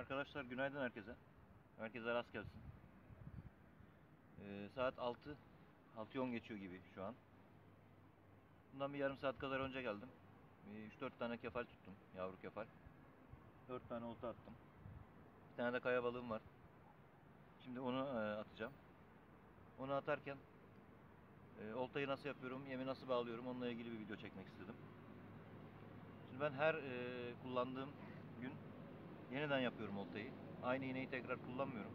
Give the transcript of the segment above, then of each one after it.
Arkadaşlar günaydın herkese. Herkese rast gelsin. Saat 6. 6'yı 10 geçiyor gibi şu an. Bundan bir yarım saat kadar önce geldim. 3-4 tane kefal tuttum. Yavru kefal. 4 tane olta attım. Bir tane de kaya balığım var. Şimdi onu atacağım. Onu atarken oltayı nasıl yapıyorum, yemi nasıl bağlıyorum onunla ilgili bir video çekmek istedim. Şimdi ben her kullandığım gün yeniden yapıyorum oltayı. Aynı iğneyi tekrar kullanmıyorum.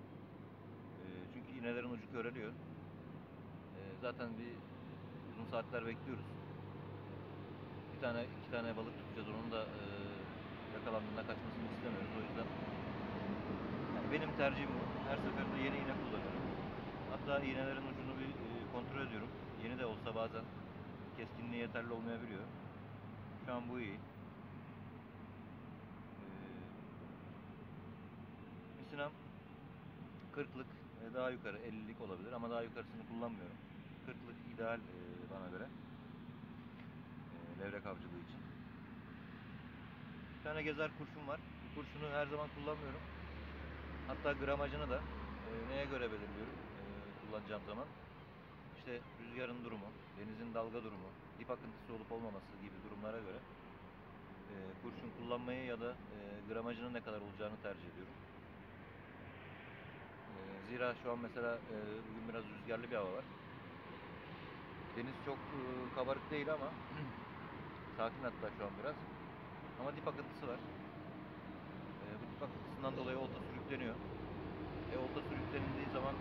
Çünkü iğnelerin ucu köreliyor. Zaten bir uzun saatler bekliyoruz. Bir tane, iki tane balık tutacağız. Onun da yakalandığında kaçmasını istemiyoruz. O yüzden yani benim tercihim bu. Her seferinde yeni iğne kullanıyorum. Hatta iğnelerin ucunu bir kontrol ediyorum. Yeni de olsa bazen keskinliği yeterli olmayabiliyor. Şu an bu iyi. Misinam 40'lık daha yukarı 50'lik olabilir ama daha yukarısını kullanmıyorum. 40'lık ideal bana göre. Levrek avcılığı için. Bir tane gezer kurşun var. Bu kurşunu her zaman kullanmıyorum. Hatta gramajını da neye göre belirliyorum kullanacağım zaman. İşte rüzgarın durumu, denizin dalga durumu, dip akıntısı olup olmaması gibi durumlara göre kurşun kullanmayı ya da gramajının ne kadar olacağını tercih ediyorum. Zira şu an mesela bugün biraz rüzgarlı bir hava var. Deniz çok kabarık değil ama sakin hatta şu an biraz. Ama dip akıntısı var. Bu dip akıntısından dolayı olta sürükleniyor. Olta sürüklenildiği zaman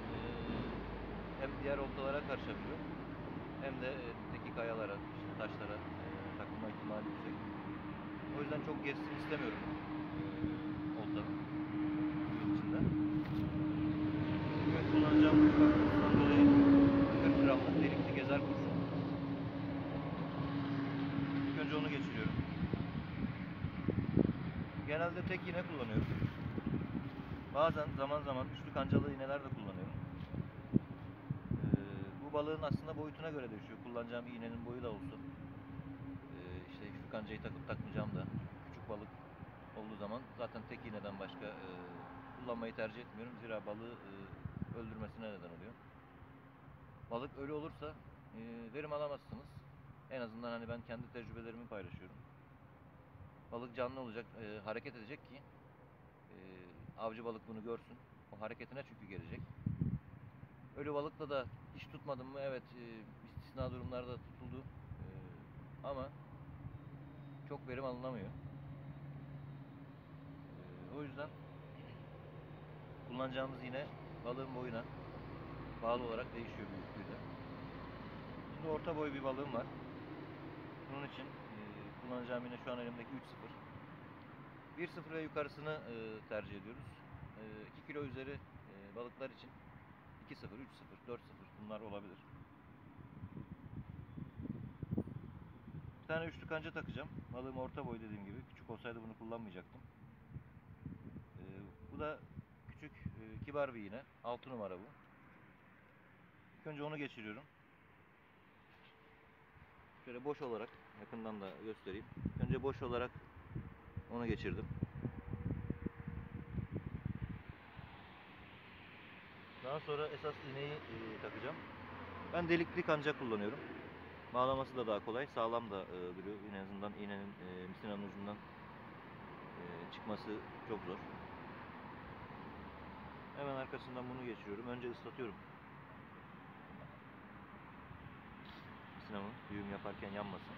hem diğer oltalara karışabiliyor hem de dipteki kayalara, işte taşlara takılma ihtimali yüksek. O yüzden çok gezsin istemiyorum oltanın suyun içinde. Evet, kullanacağım dip akıntısından dolayı 40 gramlık delikli gezer kurşun. İlk önce onu geçiriyorum. Genelde tek iğne kullanıyorum. Bazen zaman zaman üçlü kancalı iğneler de kullanıyorum. Bu balığın aslında boyutuna göre değişiyor. Kullanacağım iğnenin boyu da olsun. İşte üçlü kancayı takıp takmayacağım da. Küçük balık olduğu zaman zaten tek iğneden başka kullanmayı tercih etmiyorum. Zira balığı öldürmesine neden oluyor. Balık ölü olursa verim alamazsınız. En azından hani ben kendi tecrübelerimi paylaşıyorum. Balık canlı olacak, hareket edecek ki avcı balık bunu görsün. O hareketine çünkü gelecek. Ölü balıkla da hiç tutmadım mı? Evet, istisna durumlarda tutuldu. Ama çok verim alınamıyor. O yüzden kullanacağımız iğne balığın boyuna bağlı olarak değişiyor büyüklüğüyle. Şimdi orta boy bir balığım var. Bunun için kullanacağım iğne şu an elimdeki 3.0. 1.0 ve yukarısını tercih ediyoruz. 2 kilo üzeri balıklar için 2.0, 3.0, 4.0 bunlar olabilir. Bir tane üçlü kanca takacağım. Balığım orta boy dediğim gibi. Küçük olsaydı bunu kullanmayacaktım. Bu da küçük, kibar bir iğne. 6 numara bu. İlk önce onu geçiriyorum. Şöyle boş olarak, yakından da göstereyim. Önce boş olarak onu geçirdim. Daha sonra esas iğneyi takacağım. Ben delikli kanca kullanıyorum. Bağlaması da daha kolay, sağlam da duruyor. En azından iğnenin misinanın ucundan çıkması çok zor. Hemen arkasından bunu geçiriyorum. Önce ıslatıyorum. Misinamı düğüm yaparken yanmasın.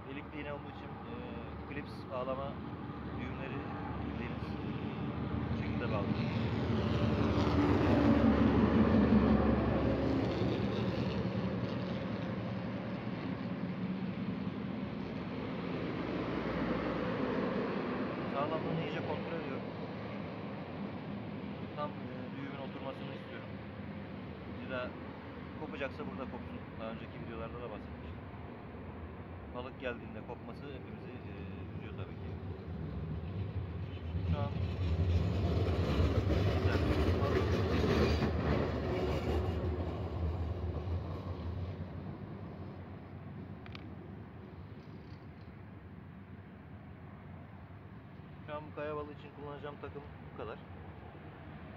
Delikli iğne olduğu için klips bağlama düğümleri bildiğiniz bu şekilde bağlıyorum. Sağlamlığını iyice kontrol ediyorum. Tam düğümün oturmasını istiyorum. Zira kopacaksa burada kopsun. Daha önceki videolarda da bahsetmiştim. Balık geldiğinde kopması hepimizi üzüyor tabii ki. Şu an güzel. Şu an bu kaya balığı için kullanacağım takım bu kadar.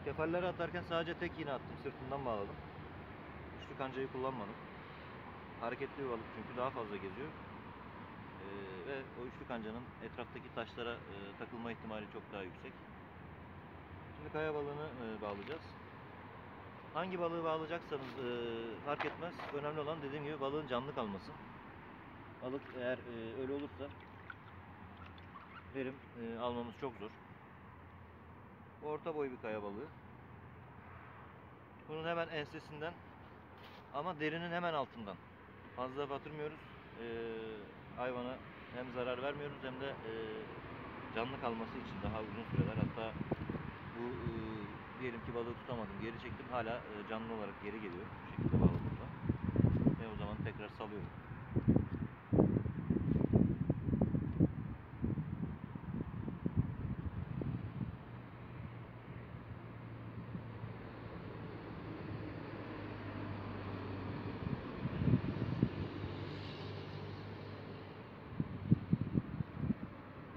Kefalleri atarken sadece tek iğne attım. Sırtından bağladım. Üçlü kancayı kullanmadım. Hareketli bir balık çünkü daha fazla geziyor. Ve o üçlü kancanın etraftaki taşlara takılma ihtimali çok daha yüksek. Şimdi kaya balığını bağlayacağız. Hangi balığı bağlayacaksanız fark etmez. Önemli olan dediğim gibi balığın canlı kalması. Balık eğer öyle olursa verim almamız çok zor. Orta boy bir kaya balığı. Bunun hemen ensesinden ama derinin hemen altından. Fazla batırmıyoruz. Hayvana hem zarar vermiyoruz hem de canlı kalması için daha uzun süreler. Hatta bu diyelim ki balığı tutamadım, geri çektim, hala canlı olarak geri geliyor bu şekilde bağladığımda. Ve o zaman tekrar salıyorum.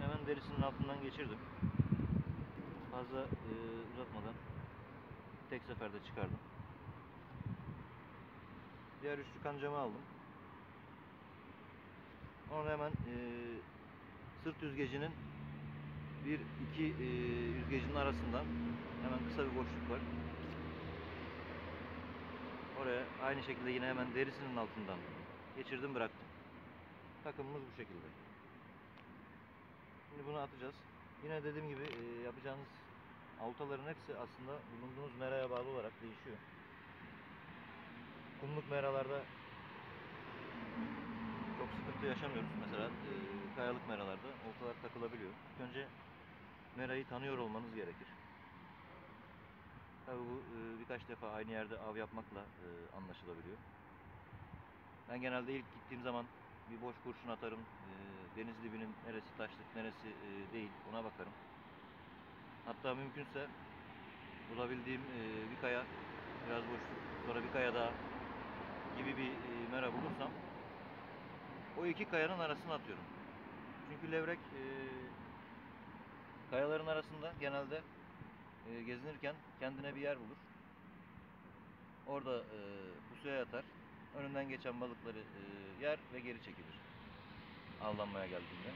Hemen derisinin altından geçirdim. Fazla uzatmadan tek seferde çıkardım. Diğer üçlü kancamı aldım. Onu hemen sırt yüzgecinin bir iki yüzgecinin arasından hemen kısa bir boşluk var. Oraya aynı şekilde yine hemen derisinin altından geçirdim, bıraktım. Takımımız bu şekilde. Şimdi bunu atacağız. Yine dediğim gibi yapacağınız oltaların hepsi aslında bulunduğunuz meraya bağlı olarak değişiyor. Kumluk meralarda çok sıkıntı yaşamıyoruz. Mesela kayalık meralarda oltalar takılabiliyor. İlk önce merayı tanıyor olmanız gerekir. Tabii bu birkaç defa aynı yerde av yapmakla anlaşılabiliyor. Ben genelde ilk gittiğim zaman bir boş kurşun atarım. Deniz dibinin neresi taşlık, neresi değil, ona bakarım. Hatta mümkünse bulabildiğim bir kaya, biraz boşluk, sonra bir kaya daha gibi bir mera bulursam o iki kayanın arasına atıyorum. Çünkü levrek kayaların arasında genelde gezinirken kendine bir yer bulur. Orada pusuya yatar. Önünden geçen balıkları yer ve geri çekilir. Avlanmaya geldiğinde.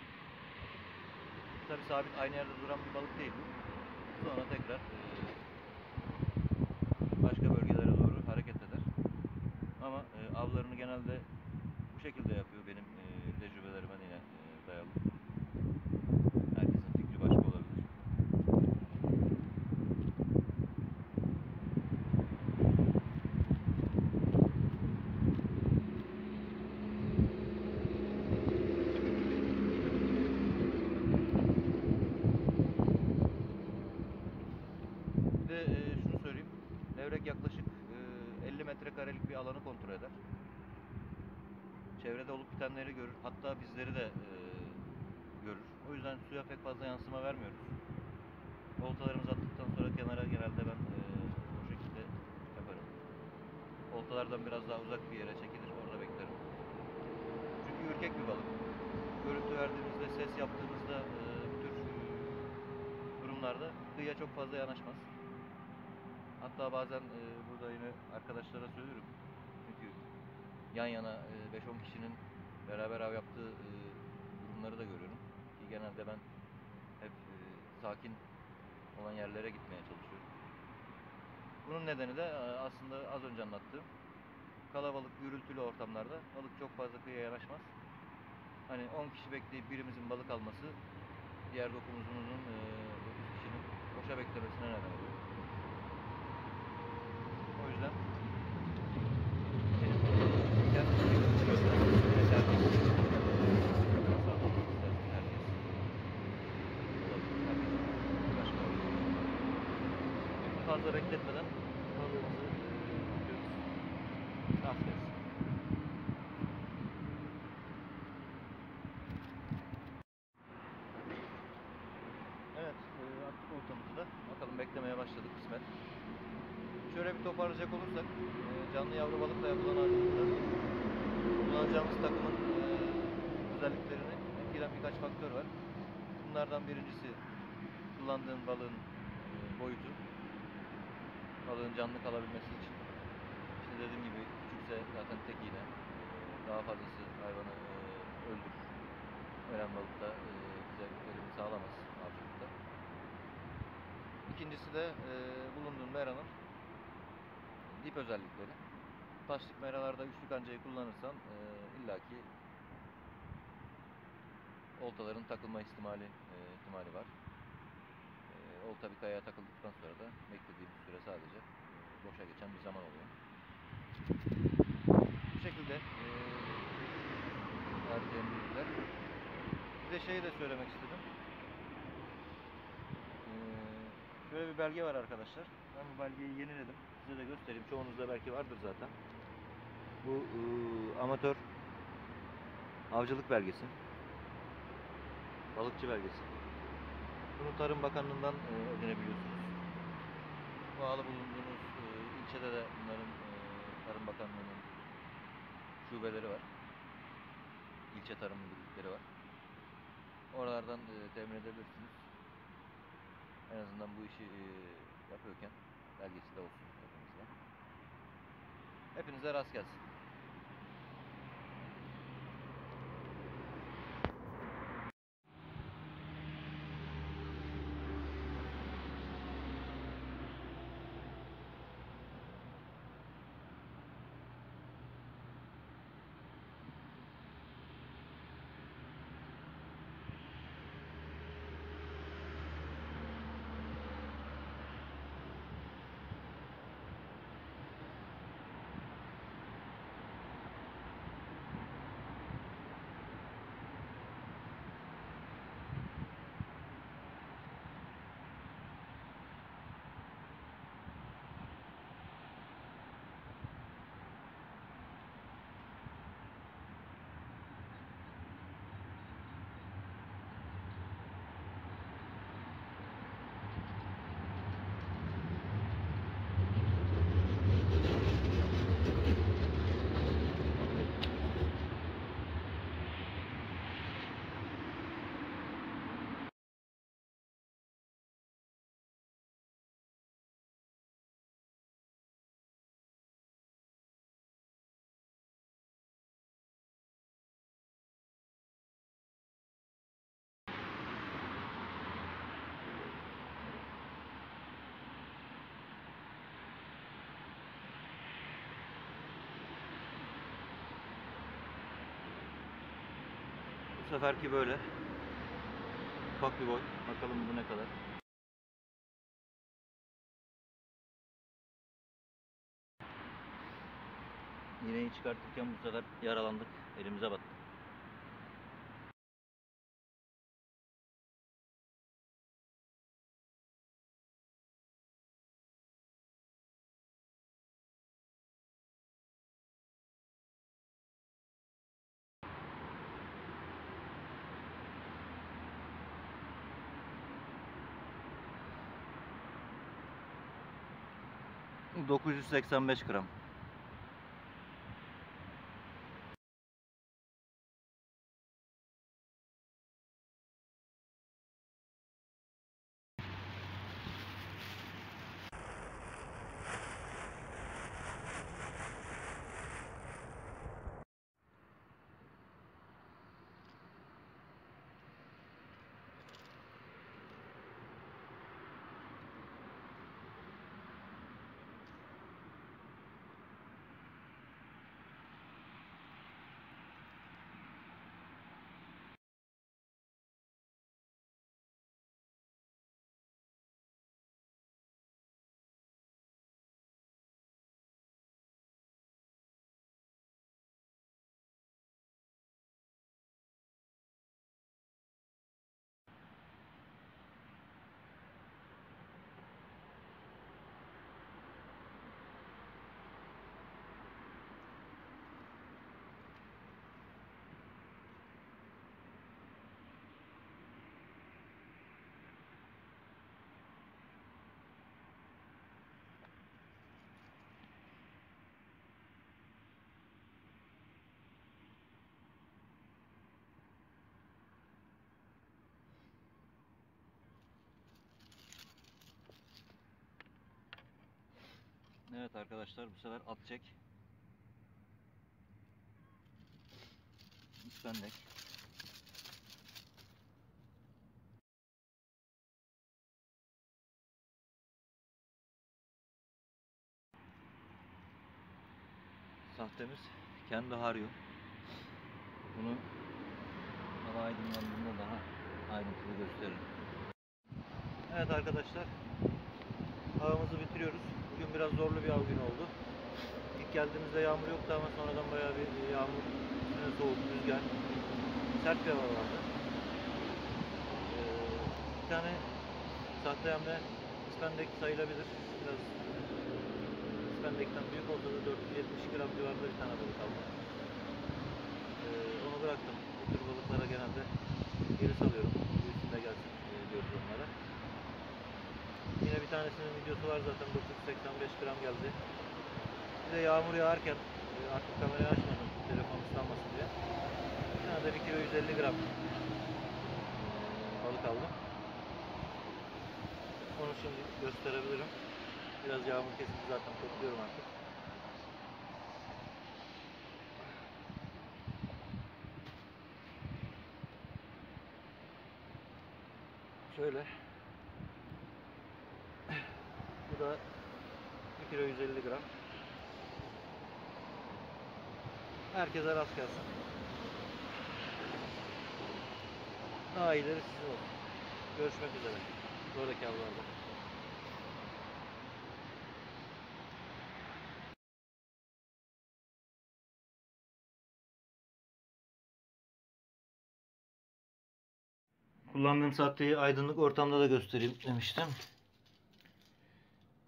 Tabi sabit aynı yerde duran bir balık değil bu. Sonra tekrar başka bölgelere doğru hareket eder. Ama avlarını genelde bu şekilde yapıyor, benim tecrübelerime yine dayalı. Herkesin fikri başka olabilir. Bir de şunu söyleyeyim. Levrek yaklaşık 50 metrekarelik bir alanı kontrol eder. Çevrede olup bitenleri görür. Hatta bizleri de görür. O yüzden suya pek fazla yansıma vermiyoruz. Oltalarımızı attıktan sonra kenara genelde ben o şekilde yaparım. Oltalardan biraz daha uzak bir yere çekilir. Orada beklerim. Çünkü ürkek bir balık. Görüntü verdiğimizde, ses yaptığımızda bu tür durumlarda kıyıya çok fazla yanaşmaz. Hatta bazen burada yine arkadaşlara söylüyorum. Çünkü yan yana 5-10 kişinin beraber av yaptığı durumları da görüyorum. Ki genelde ben hep sakin olan yerlere gitmeye çalışıyorum. Bunun nedeni de aslında az önce anlattığım kalabalık, gürültülü ortamlarda balık çok fazla kıyıya yanaşmaz. Hani 10 kişi bekleyip birimizin balık alması diğer 9'umuzun 9 kişinin boşa beklemesine neden oluyor. O yüzden fazla bekletmeden balığımızı atıyoruz. Afiyet. Evet, attık başladık kısmet. Şöyle bir toparlayacak olursak, canlı yavru balıkla yapılan avcılıkta kullanacağımız takımın özelliklerini etkileyen birkaç faktör var. Bunlardan birincisi kullandığın balığın boyutu. Balığın canlı kalabilmesi için. İşte dediğim gibi küçükse zaten tek iğne, daha fazlası hayvanı öldürür. Ölen balık da bize verimini sağlamaz avcılıkta. İkincisi de bulunduğun meranın dip özellikleri. Taşlık meralarda üçlü kancayı kullanırsan illaki oltaların takılma ihtimali var. Olta bir kayaya takıldıktan sonra da beklediğimiz süre sadece boşa geçen bir zaman oluyor. Bu şekilde vereceğim bilgiler. Bir de şeyi de söylemek istedim. Şöyle bir belge var arkadaşlar. Ben bu belgeyi yeniledim. Size de göstereyim. Çoğunuzda belki vardır zaten. Bu amatör avcılık belgesi. Balıkçı belgesi. Bunu Tarım Bakanlığı'ndan edinebiliyorsunuz. Bağlı bulunduğunuz ilçede de bunların Tarım Bakanlığı'nın şubeleri var. İlçe tarım müdürlükleri var. Oralardan temin edebilirsiniz. En azından bu işi yapıyorken belgesi de olsun hepinizde. Hepinize rast gelsin. Bu seferki böyle. Ufak bir boy. Bakalım bu ne kadar. İğneyi çıkartırken bu sefer yaralandık. Elimize battı. Bu 985 gram. Evet arkadaşlar, bu sefer at çek. İspendek. Sahtemiz kendi harıyor. Bunu hava aydınlandığında daha ayrıntılı gösteririm. Evet arkadaşlar, avımızı bitiriyoruz. Bugün biraz zorlu bir av günü oldu. İlk geldiğimizde yağmur yoktu ama sonradan bayağı bir yağmur, üstüne soğuk, rüzgar, sert bir hava vardı. Bir tane sahte yemle ispendek sayılabilir. Biraz ispendekten büyük olsa da 470 gram civarında bir tane balık aldım. Onu bıraktım. Bu tür balıklara genelde geri salıyorum. Üstünde gelsin diyoruz onlara. Yine bir tanesinin videosu var zaten, 985 gram geldi. Bir de yağmur yağarken artık kamerayı açmadım telefon ıslanmasın diye. Bir tane de 1 kilo 150 gram balık aldım. Onu şimdi gösterebilirim. Biraz yağmur kesildi zaten, topluyorum artık. Şöyle. Bu da 1 kilo 150 gram. Herkese rast gelsin. Daha iyileri sizin olsun. Görüşmek üzere. Sonraki avlarda. Kullandığım sahteyi aydınlık ortamda da göstereyim demiştim.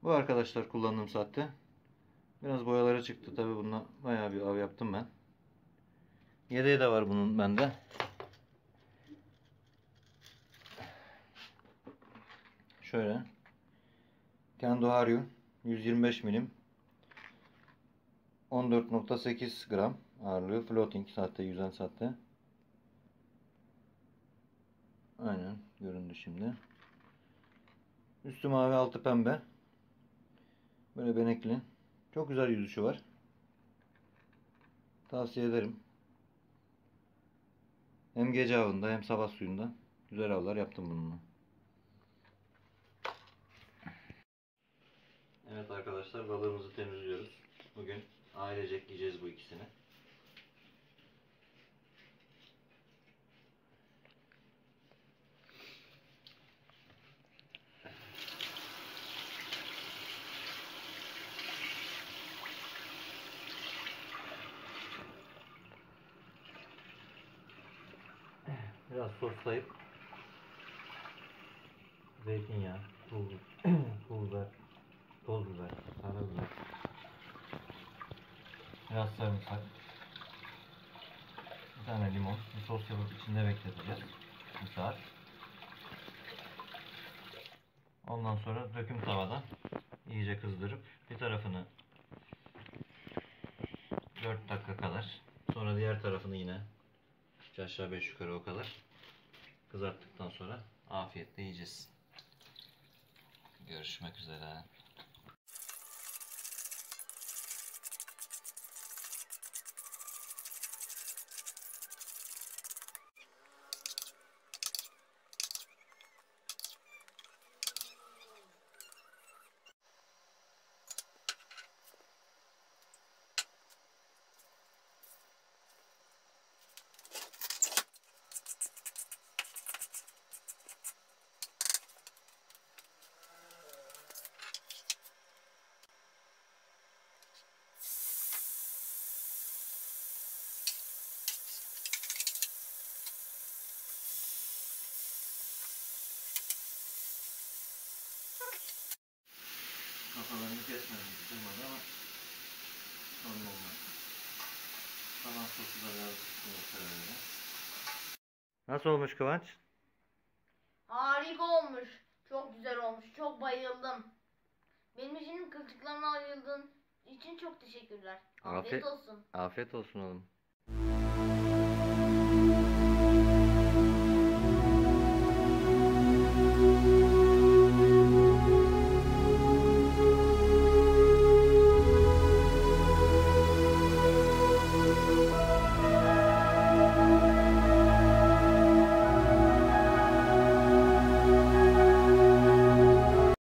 Bu arkadaşlar kullandığım sahte. Biraz boyaları çıktı. Tabi bununla bayağı bir av yaptım ben. Yedeği de var bunun bende. Şöyle. Kendo Haryu 125 milim 14.8 gram ağırlığı, floating sahte, yüzen sahte. Aynen göründü şimdi. Üstü mavi, altı pembe. Böyle benekli. Çok güzel yüzüşü var. Tavsiye ederim. Hem gece avında hem sabah suyunda güzel avlar yaptım bununla. Evet arkadaşlar, balığımızı temizliyoruz. Bugün ailecek yiyeceğiz bu ikisini. Biraz soslayıp zeytinyağı, tuz, pul biber, toz biber, karabiber, biraz sarımsak, bir tane limon, bir sos yapıp içinde bekleteceğiz 1 saat. Ondan sonra döküm tavada iyice kızdırıp bir tarafını 4 dakika kadar, sonra diğer tarafını yine 3 aşağı 5 yukarı o kadar kızarttıktan sonra afiyetle yiyeceğiz. Görüşmek üzere. Kafalarını kesmedim, tutulmadı ama sorun olmaz. Kalan sosu da biraz öyle. Nasıl olmuş Kıvanç? Harika olmuş. Çok güzel olmuş. Çok bayıldım. Benim için kılçıklarına ayırdığın için çok teşekkürler. Afiyet olsun. Afiyet olsun oğlum.